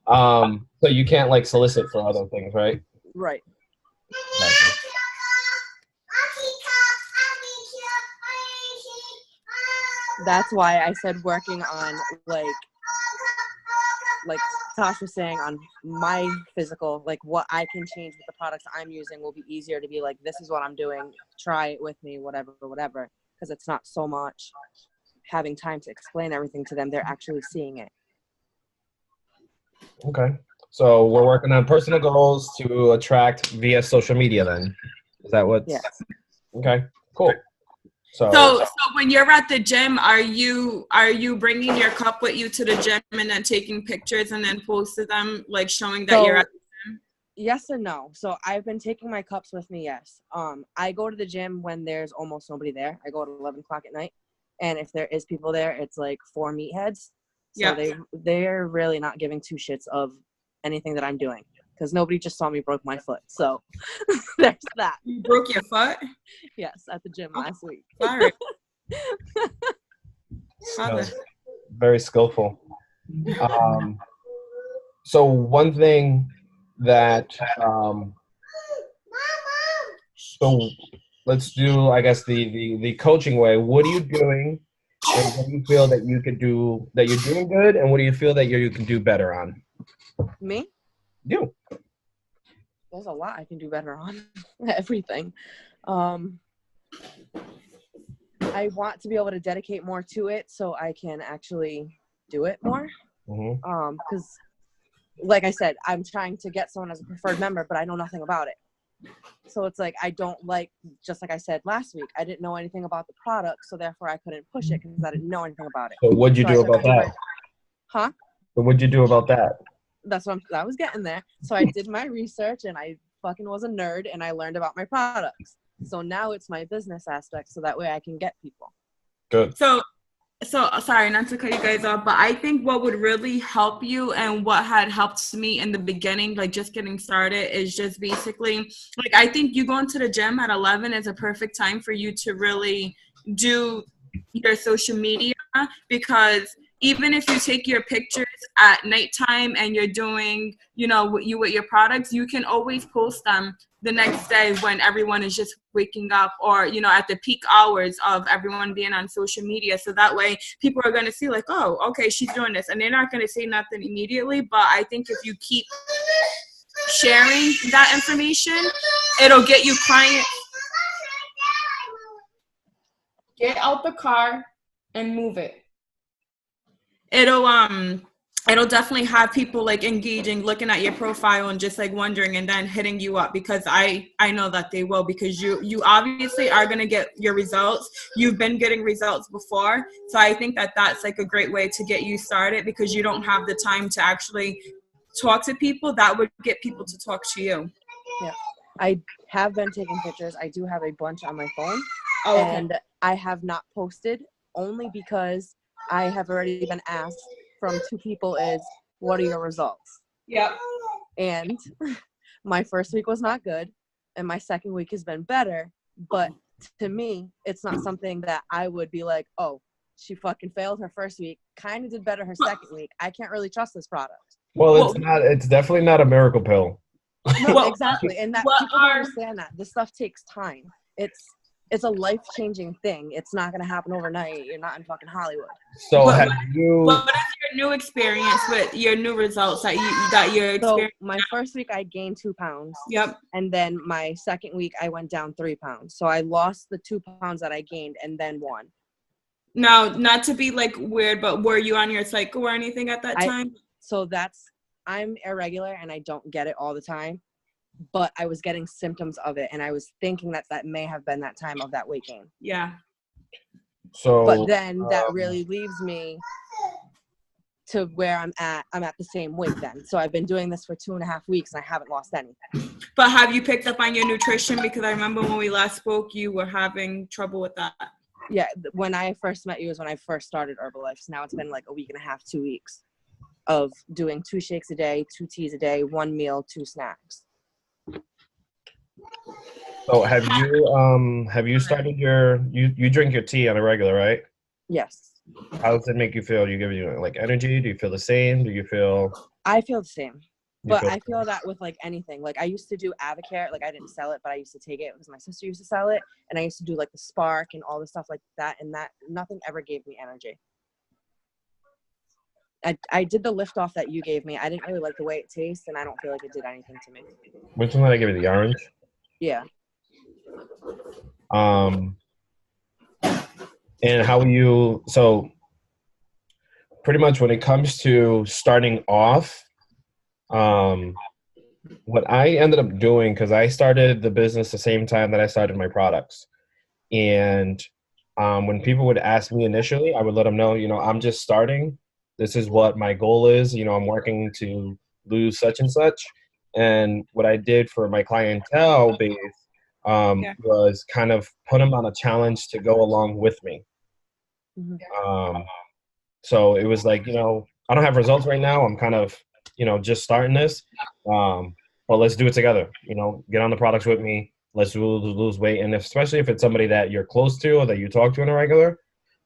Speaker 1: job. So you can't like solicit for other things, right?
Speaker 2: Right.
Speaker 1: Gotcha.
Speaker 2: That's why I said working on like Tosh was saying, on my physical, like what I can change with the products I'm using will be easier to be like, this is what I'm doing, try it with me, whatever, because it's not so much having time to explain everything to them. They're actually seeing it.
Speaker 1: Okay. So we're working on personal goals to attract via social media then. Is that what?
Speaker 2: Yes.
Speaker 1: Okay, cool.
Speaker 3: So when you're at the gym, are you bringing your cup with you to the gym and then taking pictures and then posting them, like showing that you're at the gym?
Speaker 2: Yes and no. So I've been taking my cups with me, yes. I go to the gym when there's almost nobody there. I go at 11 o'clock at night. And if there is people there, it's like 4 meatheads. So
Speaker 3: Yeah.
Speaker 2: they're really not giving two shits of anything that I'm doing. Because nobody just saw me broke my foot. So there's that.
Speaker 3: You broke your foot?
Speaker 2: Yes, at the gym last week.
Speaker 3: Sorry.
Speaker 1: Very skillful. So one thing that so let's do, I guess, the coaching way. What are you doing, and what do you feel that you could do that you're doing good, and what do you feel that you can do better on?
Speaker 2: Me?
Speaker 1: You.
Speaker 2: There's a lot I can do better on. Everything. I want to be able to dedicate more to it so I can actually do it more.
Speaker 1: Mm-hmm.
Speaker 2: Because, like I said, I'm trying to get someone as a preferred member, but I know nothing about it. So it's like, I don't like, just like I said last week, I didn't know anything about the product, so therefore I couldn't push it because I didn't know anything about it.
Speaker 1: So what'd you do about that?
Speaker 2: Huh?
Speaker 1: So what'd you do about that?
Speaker 2: That's what I was getting there. So I did my research and I fucking was a nerd and I learned about my products. So now it's my business aspect, so that way I can get people.
Speaker 1: Good.
Speaker 3: So sorry, not to cut you guys off, but I think what would really help you and what had helped me in the beginning, like just getting started, is just basically, like, I think you going to the gym at 11 is a perfect time for you to really do your social media, because even if you take your pictures at nighttime and you're doing, with your products, you can always post them the next day when everyone is just waking up, or, at the peak hours of everyone being on social media. So that way people are going to see like, oh, okay, she's doing this. And they're not going to say nothing immediately. But I think if you keep sharing that information, it'll get you clients. Get out the car and move it. It'll definitely have people like engaging, looking at your profile and just like wondering, and then hitting you up, because I know that they will, because you obviously are going to get your results. You've been getting results before. So I think that that's like a great way to get you started, because you don't have the time to actually talk to people. That would get people to talk to you.
Speaker 2: Yeah. I have been taking pictures. I do have a bunch on my phone.
Speaker 3: Oh, okay.
Speaker 2: And I have not posted only because I have already been asked from 2 people is, what are your results?
Speaker 3: Yep.
Speaker 2: And my first week was not good, and my second week has been better. But to me, it's not something that I would be like, oh, she fucking failed her first week, kind of did better her second week. I can't really trust this product.
Speaker 1: Well, it's definitely not a miracle pill.
Speaker 2: No, exactly. And that people don't understand that. This stuff takes time. It's a life-changing thing. It's not going to happen overnight. You're not in fucking Hollywood.
Speaker 1: So
Speaker 3: what
Speaker 1: is
Speaker 3: your new experience with your new results that you're experiencing?
Speaker 2: So my first week I gained 2 pounds.
Speaker 3: Yep.
Speaker 2: And then my second week I went down 3 pounds. So I lost the 2 pounds that I gained and then won.
Speaker 3: Now, not to be like weird, but were you on your cycle or anything at that time?
Speaker 2: So I'm irregular and I don't get it all the time. But I was getting symptoms of it, and I was thinking that may have been that time of that weight gain.
Speaker 3: Yeah.
Speaker 1: So,
Speaker 2: but then that really leaves me to where I'm at the same weight then. So I've been doing this for 2.5 weeks, and I haven't lost anything.
Speaker 3: But have you picked up on your nutrition? Because I remember when we last spoke, you were having trouble with that.
Speaker 2: Yeah, when I first met you was when I first started Herbalife. So now it's been like a week and a half, 2 weeks of doing 2 shakes a day, 2 teas a day, 1 meal, 2 snacks.
Speaker 1: So have you started you drink your tea on a regular, right?
Speaker 2: Yes.
Speaker 1: How does it make you feel? Do you give you like energy? Do you feel the same? Do you feel
Speaker 2: I feel the same.
Speaker 1: you
Speaker 2: But
Speaker 1: feel
Speaker 2: I feel that with like anything. Like I used to do Avocare, like I didn't sell it, but I used to take it because my sister used to sell it. And I used to do like the Spark and all the stuff like that. And that nothing ever gave me energy. I did the lift off that you gave me. I didn't really like the way it tastes, and I don't feel like it did anything to me.
Speaker 1: which one did I give you? The orange?
Speaker 2: Yeah.
Speaker 1: And how you so pretty much when it comes to starting off, what I ended up doing, because I started the business the same time that I started my products. And when people would ask me initially, I would let them know, I'm just starting. This is what my goal is. I'm working to lose such and such. And what I did for my clientele base was kind of put them on a challenge to go along with me.
Speaker 2: Mm-hmm.
Speaker 1: So it was like, I don't have results right now. I'm kind of, just starting this. But let's do it together. Get on the products with me. Let's lose weight. And especially if it's somebody that you're close to or that you talk to on a regular,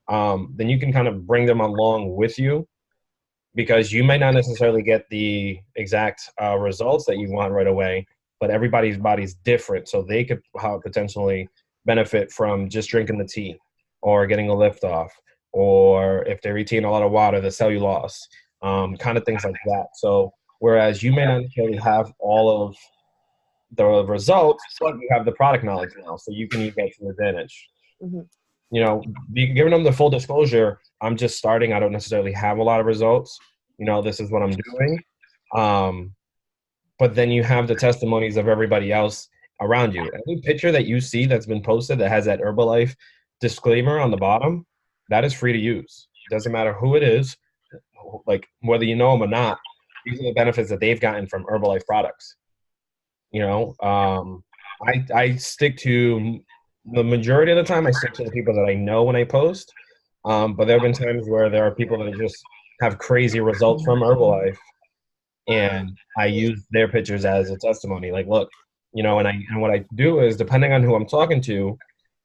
Speaker 1: then you can kind of bring them along with you, because you may not necessarily get the exact results that you want right away, but everybody's body's different. So they could potentially benefit from just drinking the tea or getting a lift off, or if they're eating a lot of water, the cellulose, kind of things like that. So whereas you may not necessarily have all of the results, but you have the product knowledge now, so you can use that to your advantage.
Speaker 2: Mm-hmm.
Speaker 1: Giving them the full disclosure, I'm just starting. I don't necessarily have a lot of results. This is what I'm doing. But then you have the testimonies of everybody else around you. Any picture that you see that's been posted that has that Herbalife disclaimer on the bottom, that is free to use. It doesn't matter who it is, like whether you know them or not. These are the benefits that they've gotten from Herbalife products. I stick to the majority of the time. I stick to the people that I know when I post. But there have been times where there are people that just have crazy results from Herbalife, and I use their pictures as a testimony. Like, look, and what I do is, depending on who I'm talking to,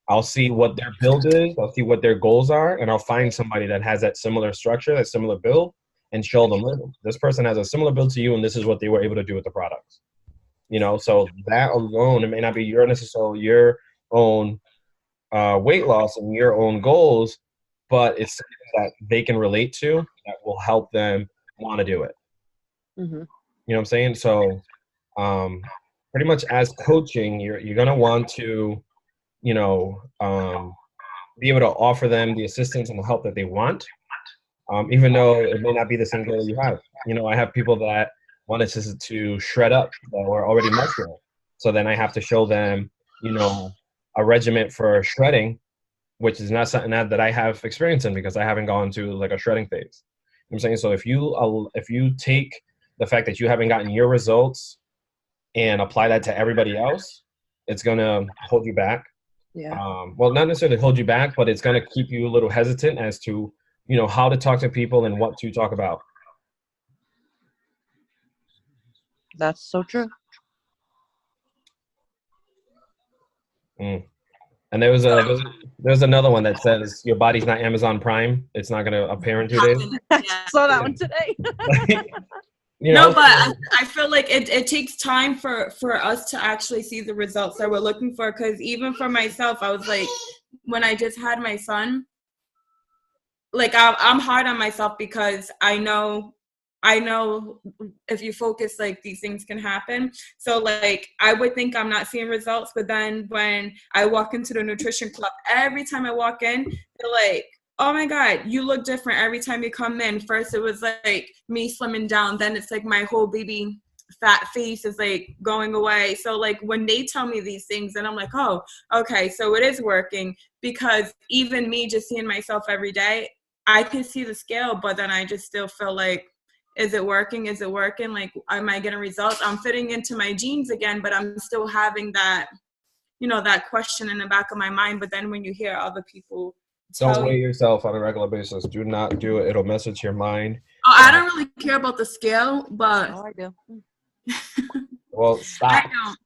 Speaker 1: I'll see what their build is, I'll see what their goals are, and I'll find somebody that has that similar structure, that similar build, and show them, listen, this person has a similar build to you, and this is what they were able to do with the products. So that alone, it may not be necessarily your own weight loss and your own goals, but it's something that they can relate to that will help them want to do it.
Speaker 2: Mm-hmm.
Speaker 1: You know what I'm saying? So pretty much as coaching, you're going to want to, be able to offer them the assistance and the help that they want, even though it may not be the same goal you have. I have people that wanted to shred up that were already muscular. So then I have to show them, a regimen for shredding, which is not something that I have experience in, because I haven't gone to like a shredding phase. You know what I'm saying? So if you take the fact that you haven't gotten your results and apply that to everybody else, it's going to hold you back.
Speaker 2: Yeah.
Speaker 1: Well, not necessarily hold you back, but it's going to keep you a little hesitant as to, how to talk to people and what to talk about.
Speaker 2: That's so true.
Speaker 1: And there's another one that says your body's not Amazon Prime. It's not going to appear in 2 days.
Speaker 2: I saw that one today.
Speaker 3: No, but I feel like it takes time for us to actually see the results that we're looking for. Because even for myself, I was like, when I just had my son, like I'm hard on myself, because I know if you focus, like these things can happen. So like I would think I'm not seeing results, but then when I walk into the nutrition club, every time I walk in, they're like, oh my God, you look different every time you come in. First it was like me slimming down, then it's like my whole baby fat face is like going away. So like when they tell me these things, then I'm like, oh, okay, so it is working. Because even me just seeing myself every day, I can see the scale, but then I just still feel like, is it working? Is it working? Like, am I getting results? I'm fitting into my jeans again, but I'm still having that, that question in the back of my mind. But then when you hear other people
Speaker 1: don't weigh yourself on a regular basis. Do not do it. It'll mess with your mind.
Speaker 3: Oh, I don't really care about the scale, but
Speaker 2: Oh, I do.
Speaker 1: Well, stop.
Speaker 3: I don't.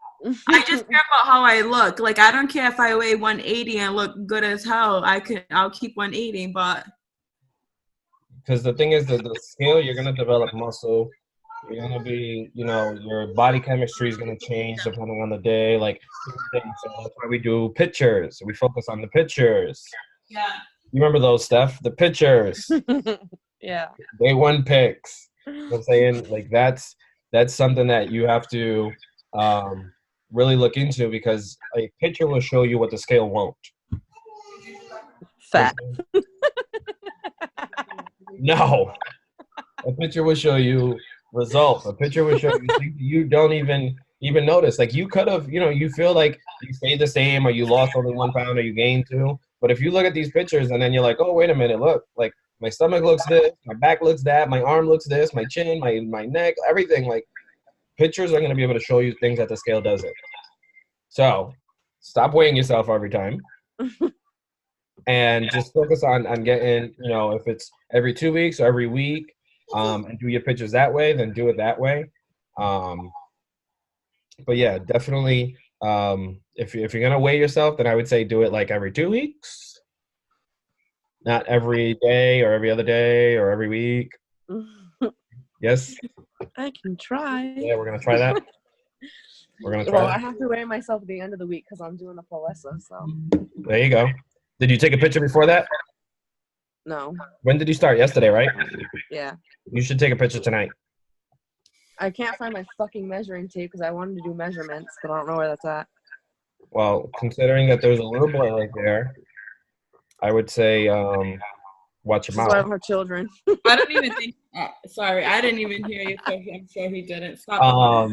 Speaker 3: I just care about how I look. Like, I don't care if I weigh 180 and look good as hell. I'll keep 180, but
Speaker 1: Because the thing is that the scale, you're gonna develop muscle. You're gonna be, your body chemistry is gonna change depending on the day. Like, so that's why we do pictures. We focus on the pictures.
Speaker 3: yeah.
Speaker 1: You remember those, Steph? The pictures.
Speaker 2: Yeah.
Speaker 1: Day one pics. You know what I'm saying? Like that's something that you have to really look into, because a picture will show you what the scale won't.
Speaker 2: Fat.
Speaker 1: No. A picture will show you results. A picture will show you things you don't even notice. Like you could have, you feel like you stayed the same, or you lost only 1 pound, or you gained 2. But if you look at these pictures and then you're like, oh, wait a minute, look, like my stomach looks this, my back looks that, my arm looks this, my chin, my neck, everything. Like pictures are going to be able to show you things that the scale doesn't. So stop weighing yourself every time. And just focus on getting, if it's every 2 weeks or every week, and do your pictures that way, then do it that way. But yeah, definitely, if you're gonna weigh yourself, then I would say do it like every 2 weeks, not every day or every other day or every week. Yes.
Speaker 2: I can try.
Speaker 1: Yeah, we're gonna try that. We're gonna try.
Speaker 2: Well,
Speaker 1: that.
Speaker 2: I have to weigh myself at the end of the week because I'm doing the Palessa. So.
Speaker 1: There you go. Did you take a picture before that?
Speaker 2: No.
Speaker 1: When did you start? Yesterday, right?
Speaker 2: Yeah.
Speaker 1: You should take a picture tonight.
Speaker 2: I can't find my fucking measuring tape because I wanted to do measurements, but I don't know where that's at.
Speaker 1: Well, considering that there's a little boy right there, I would say watch your
Speaker 2: This is why I
Speaker 1: mouth.
Speaker 2: don't have children.
Speaker 3: I don't even think. Sorry, I didn't even hear you. So I'm sure he didn't. Stop.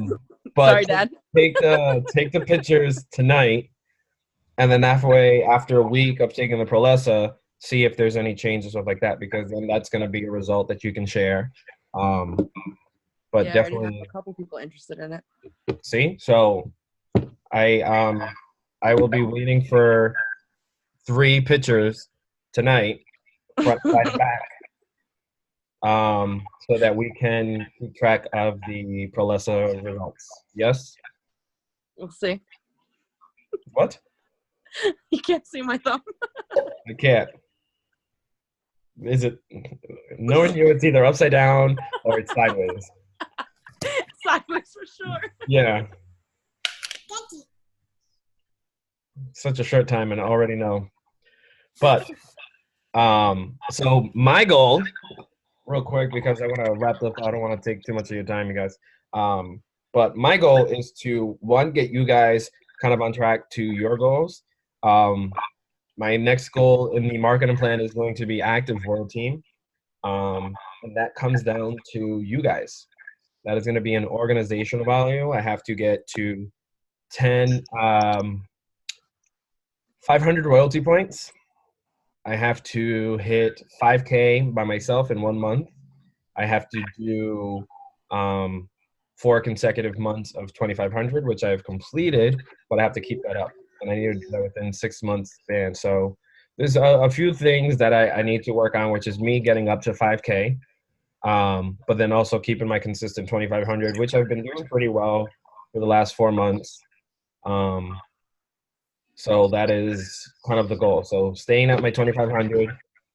Speaker 1: But
Speaker 2: Sorry, Dad.
Speaker 1: take the pictures tonight, and then that way, after a week of taking the Prolesa, see if there's any changes, stuff like that, because then that's going to be a result that you can share. But
Speaker 2: Yeah, I
Speaker 1: definitely
Speaker 2: already have a couple people interested in it.
Speaker 1: see. So I will be waiting for 3 pictures tonight, front, side, and back, so that we can keep track of the Prolesa results. Yes.
Speaker 2: We'll see.
Speaker 1: What?
Speaker 2: You can't see my thumb.
Speaker 1: I can't. Is it? Knowing you, it's either upside down or it's sideways.
Speaker 2: Sideways for sure.
Speaker 1: Yeah. Such a short time, and I already know. But so my goal, real quick, because I want to wrap up. I don't want to take too much of your time, you guys. But my goal is to, one, get you guys kind of on track to your goals. My next goal in the marketing plan is going to be active world team. And that comes down to you guys. That is going to be an organizational value. I have to get to 500 royalty points. I have to hit 5K by myself in 1 month. I have to do 4 consecutive months of 2,500, which I've completed, but I have to keep that up. And I need to do that within 6 months span. So there's a few things that I need to work on, which is me getting up to 5K, but then also keeping my consistent 2,500, which I've been doing pretty well for the last 4 months. So that is kind of the goal. So staying at my 2,500,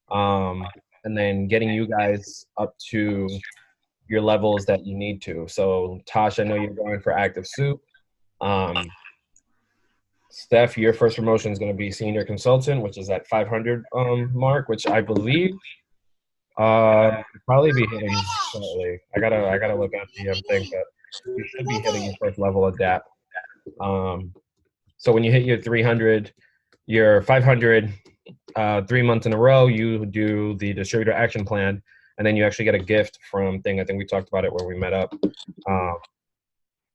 Speaker 1: and then getting you guys up to your levels that you need to. So Tosh, I know you're going for active soup. Steph, your first promotion is going to be senior consultant, which is at 500 mark, which I believe probably be hitting shortly. I gotta look at the thing, but you should be hitting your first level of DAP. So when you hit your 300, your 500, 3 months in a row, you do the distributor action plan, and then you actually get a gift from Thing. I think we talked about it when we met up.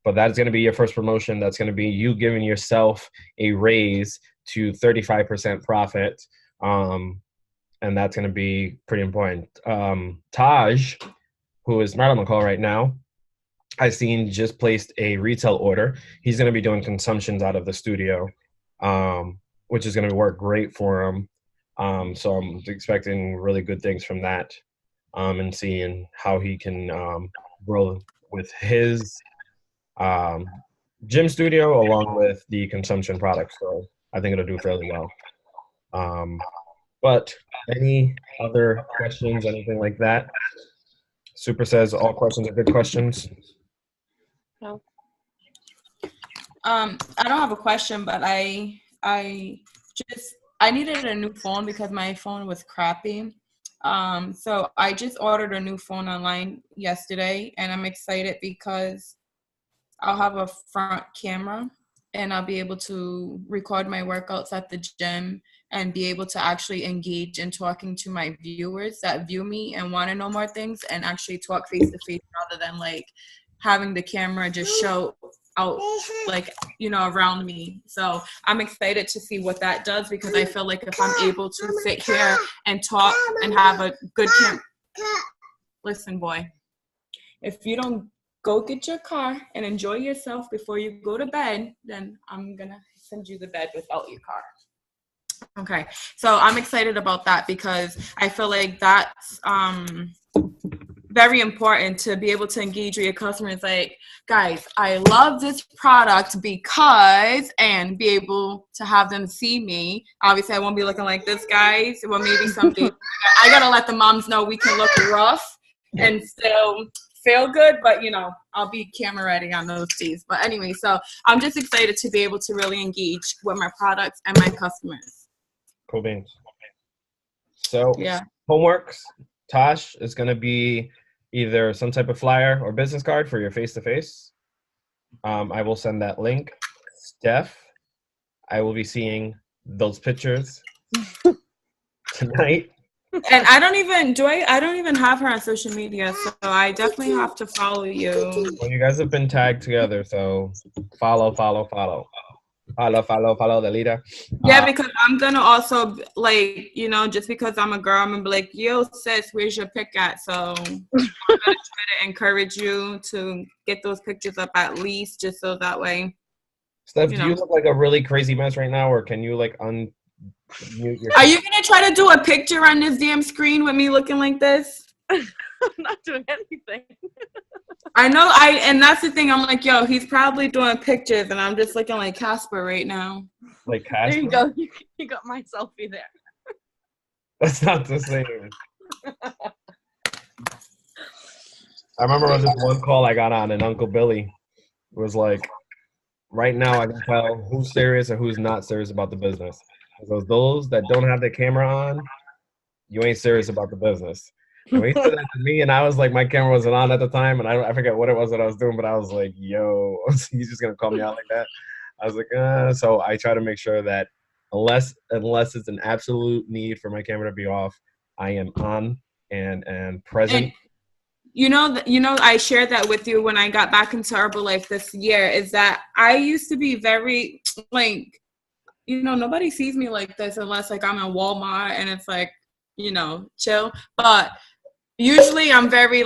Speaker 1: But that's going to be your first promotion. That's going to be you giving yourself a raise to 35% profit. And that's going to be pretty important. Taj, who is not on the call right now, I've seen just placed a retail order. He's going to be doing consumptions out of the studio, which is going to work great for him. So I'm expecting really good things from that, and seeing how he can grow with his gym studio along with the consumption products. So I think it'll do fairly well. But any other questions, anything like that? Super says all questions are good questions.
Speaker 2: No.
Speaker 3: I don't have a question, but I needed a new phone because my phone was crappy. So I just ordered a new phone online yesterday, and I'm excited because I'll have a front camera and I'll be able to record my workouts at the gym and be able to actually engage in talking to my viewers that view me and want to know more things, and actually talk face to face rather than like having the camera just show out like around me. So I'm excited to see what that does, because I feel like if I'm able to sit here and talk and have a good listen, boy, if you don't go get your car and enjoy yourself before you go to bed, then I'm gonna send you to bed without your car. Okay, so I'm excited about that because I feel like that's very important to be able to engage with your customers. Like, guys, I love this product because, and be able to have them see me. Obviously, I won't be looking like this, guys. Well, maybe someday. I gotta let the moms know we can look rough and still feel good, but I'll be camera ready on those days. But anyway, so I'm just excited to be able to really engage with my products and my customers.
Speaker 1: Cool beans. So
Speaker 3: yeah,
Speaker 1: homeworks, Tosh, is going to be either some type of flyer or business card for your face-to-face. I will send that link. Steph, I will be seeing those pictures tonight.
Speaker 3: And I don't even have her on social media, so I definitely have to follow you.
Speaker 1: Well, you guys have been tagged together, so follow the leader.
Speaker 3: Yeah, because I'm gonna also just because I'm a girl, I'm gonna be like, yo, sis, where's your pic at? So I'm gonna try to encourage you to get those pictures up at least, just so that way.
Speaker 1: Steph, do you look like a really crazy mess right now, or can you like unmute your?
Speaker 3: Are you gonna try to do a picture on this damn screen with me looking like this?
Speaker 2: I'm not doing anything.
Speaker 3: I know, and that's the thing. I'm like, yo, he's probably doing pictures, and I'm just looking like Casper right now.
Speaker 1: Like Casper?
Speaker 2: There you go. You got my selfie there.
Speaker 1: That's not the same. I remember on this one call I got on, and Uncle Billy was like, right now I can tell who's serious and who's not serious about the business. Because those that don't have the camera on, you ain't serious about the business. And he said that to me, and I was like, my camera wasn't on at the time, and I forget what it was that I was doing, but I was like, yo, he's just going to call me out like that. I was like, so I try to make sure that unless it's an absolute need for my camera to be off, I am on and present.
Speaker 3: And I shared that with you when I got back into Herbalife this year, is that I used to be very, nobody sees me like this unless, I'm in Walmart and it's, chill. But usually I'm very,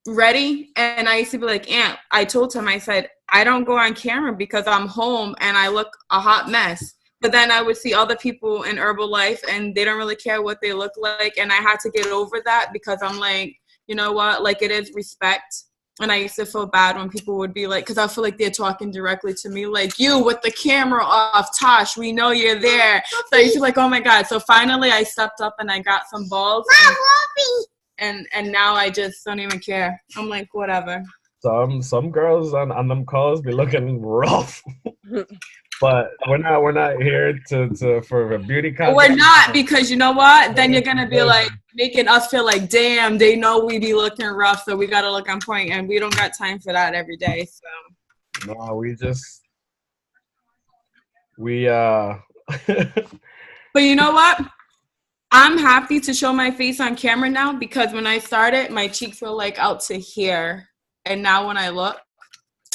Speaker 3: ready. And I used to be like, Aunt, I told him, I said, I don't go on camera because I'm home and I look a hot mess. But then I would see other people in Herbalife and they don't really care what they look like. And I had to get over that because I'm like, you know what? It is respect. And I used to feel bad when people would be like, because I feel like they're talking directly to me, like, you with the camera off, Tosh, we know you're there. So I used to be like, oh my God. So finally I stepped up and I got some balls. And now I just don't even care. I'm like, whatever.
Speaker 1: Some girls on them calls be looking rough. But we're not here to for a beauty contest.
Speaker 3: We're not, because you know what? Then you're gonna be like making us feel like, damn, they know we be looking rough, so we gotta look on point, and we don't got time for that every day. So
Speaker 1: no, we
Speaker 3: But you know what? I'm happy to show my face on camera now, because when I started, my cheeks were out to here, and now when I look,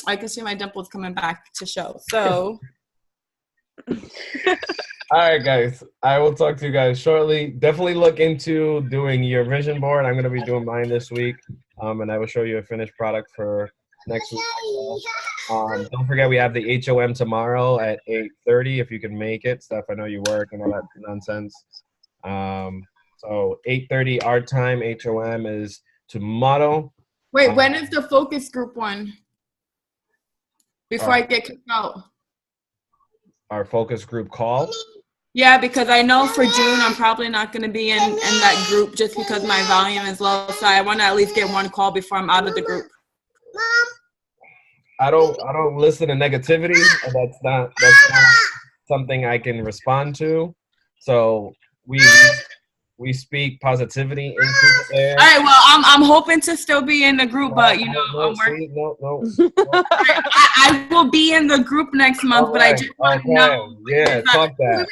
Speaker 3: I can see my dimples coming back to show. So.
Speaker 1: All right, guys. I will talk to you guys shortly. Definitely look into doing your vision board. I'm going to be doing mine this week, and I will show you a finished product for next week. Don't forget, we have the HOM tomorrow at 8:30. If you can make it, Steph, I know you work and all that nonsense. So 8:30 our time. HOM is tomorrow.
Speaker 3: Wait, when is the focus group one? before I get kicked out.
Speaker 1: Our focus group call.
Speaker 3: Yeah, because I know for June I'm probably not going to be in that group just because my volume is low. So I want to at least get one call before I'm out of the group.
Speaker 1: I don't listen to negativity. That's not something I can respond to. So we speak positivity into the air.
Speaker 3: All right, well, I'm hoping to still be in the group, but you know, I'm working.
Speaker 1: No.
Speaker 3: I will be in the group next month, but I just want to know.
Speaker 1: Yeah, talk that.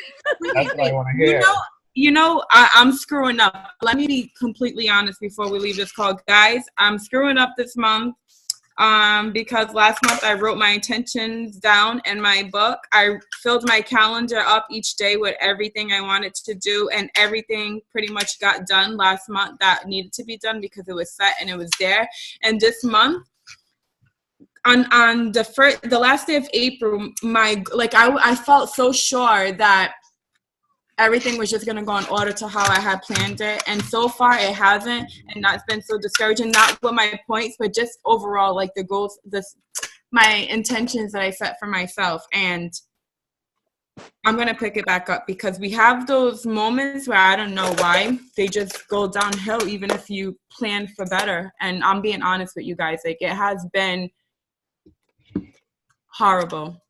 Speaker 1: That's what I want to hear.
Speaker 3: I'm screwing up. Let me be completely honest before we leave this call, guys. I'm screwing up this month. Because last month I wrote my intentions down in my book. I filled my calendar up each day with everything I wanted to do, and everything pretty much got done last month that needed to be done because it was set and it was there. And this month, on the last day of April, I felt so sure that everything was just going to go in order to how I had planned it. And so far it hasn't. And that's been so discouraging, not with my points, but just overall, like the goals, my intentions that I set for myself. And I'm going to pick it back up because we have those moments where I don't know why they just go downhill, even if you plan for better. And I'm being honest with you guys. Like, it has been horrible.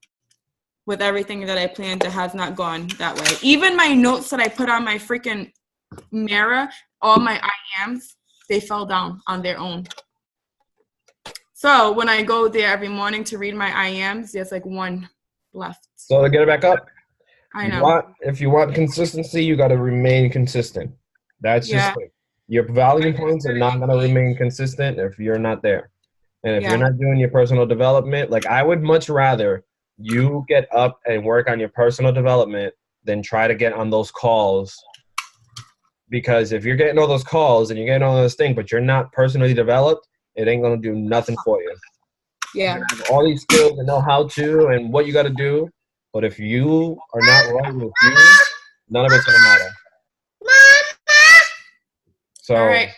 Speaker 3: With everything that I planned, it has not gone that way. Even my notes that I put on my freaking mirror, all my IAMs, they fell down on their own. So when I go there every morning to read my IAMs, there's like one left.
Speaker 1: So to get it back up,
Speaker 3: I know.
Speaker 1: If you want consistency, you got to remain consistent. That's just it. Your volume points are not going to remain consistent if you're not there. And if you're not doing your personal development, like I would much rather you get up and work on your personal development than try to get on those calls. Because if you're getting all those calls and you're getting all those things, but you're not personally developed, it ain't going to do nothing for you.
Speaker 3: Yeah.
Speaker 1: You have all these skills and know how to and what you got to do. But if you are not right with you, none of it's going to matter. So
Speaker 3: all right.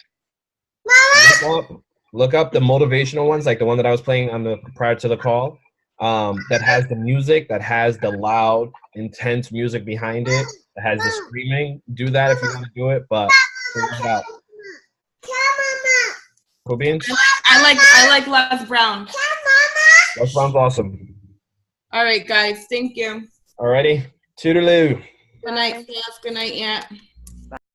Speaker 1: Look up the motivational ones, like the one that I was playing on prior to the call. That has the music, that has the loud, intense music behind it, that has the screaming. Do that if you want to do it, but figure it out. Cool beans?
Speaker 3: I like Les Brown.
Speaker 1: Les Brown's awesome.
Speaker 3: All right, guys. Thank you.
Speaker 1: Alrighty. Toodaloo.
Speaker 3: Good night, Yes. Good night, Aunt.